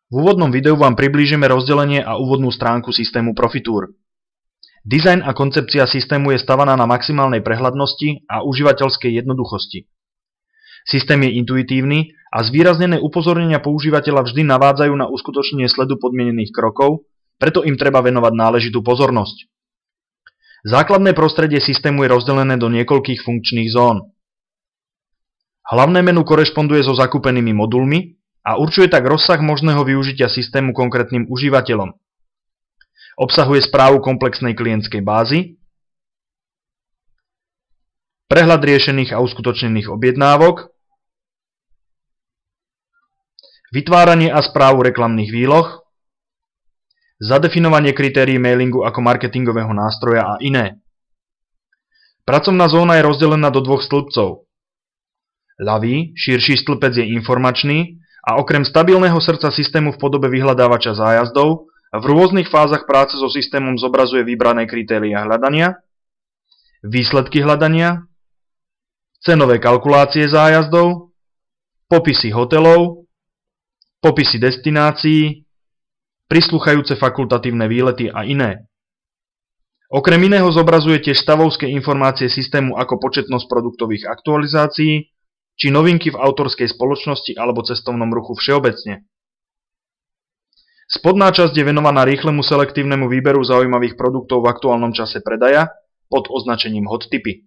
V úvodnom videu vám priblížime rozdelenie a úvodnú stránku systému Profitour. Dizajn a koncepcia systému je stavaná na maximálnej prehľadnosti a užívateľskej jednoduchosti. Systém je intuitívny a zvýraznené upozornenia používateľa vždy navádzajú na uskutočnenie sledu podmienených krokov, preto im treba venovať náležitú pozornosť. Základné prostredie systému je rozdelené do niekoľkých funkčných zón. Hlavné menu korešponduje so zakúpenými modulmi a určuje tak rozsah možného využitia systému konkrétnym užívateľom. Obsahuje správu komplexnej klientskej bázy, prehľad riešených a uskutočnených objednávok, vytváranie a správu reklamných výloh, zadefinovanie kritérií mailingu ako marketingového nástroja a iné. Pracovná zóna je rozdelená do dvoch stĺpcov. Ľavý, širší stĺpec je informačný a okrem stabilného srdca systému v podobe vyhľadávača zájazdov v rôznych fázach práce so systémom zobrazuje vybrané kritériá hľadania, výsledky hľadania, cenové kalkulácie zájazdov, popisy hotelov, popisy destinácií, prisluchajúce fakultatívne výlety a iné. Okrem iného zobrazuje tiež stavovské informácie systému ako početnosť produktových aktualizácií, či novinky v autorskej spoločnosti alebo cestovnom ruchu všeobecne. Spodná časť je venovaná rýchlemu selektívnemu výberu zaujímavých produktov v aktuálnom čase predaja pod označením hot tipy.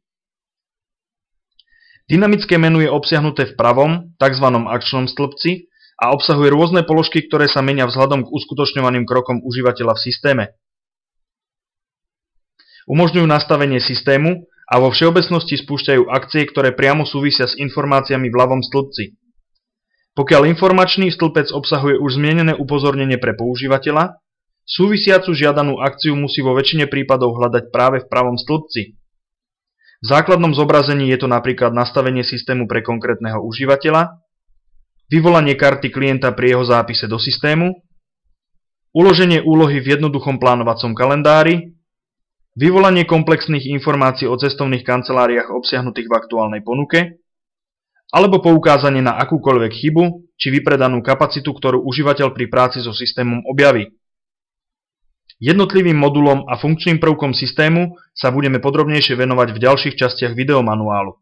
Dynamické menu je obsiahnuté v pravom, tzv. Akčnom stĺpci a obsahuje rôzne položky, ktoré sa menia vzhľadom k uskutočňovaným krokom užívateľa v systéme. Umožňujú nastavenie systému a vo všeobecnosti spúšťajú akcie, ktoré priamo súvisia s informáciami v ľavom stĺpci. Pokiaľ informačný stĺpec obsahuje už zmienené upozornenie pre používateľa, súvisiacu žiadanú akciu musí vo väčšine prípadov hľadať práve v pravom stĺpci. V základnom zobrazení je to napríklad nastavenie systému pre konkrétneho užívateľa, vyvolanie karty klienta pri jeho zápise do systému, uloženie úlohy v jednoduchom plánovacom kalendári, vyvolanie komplexných informácií o cestovných kanceláriách obsiahnutých v aktuálnej ponuke, alebo poukázanie na akúkoľvek chybu či vypredanú kapacitu, ktorú užívateľ pri práci so systémom objaví. Jednotlivým modulom a funkčným prvkom systému sa budeme podrobnejšie venovať v ďalších častiach videomanuálu.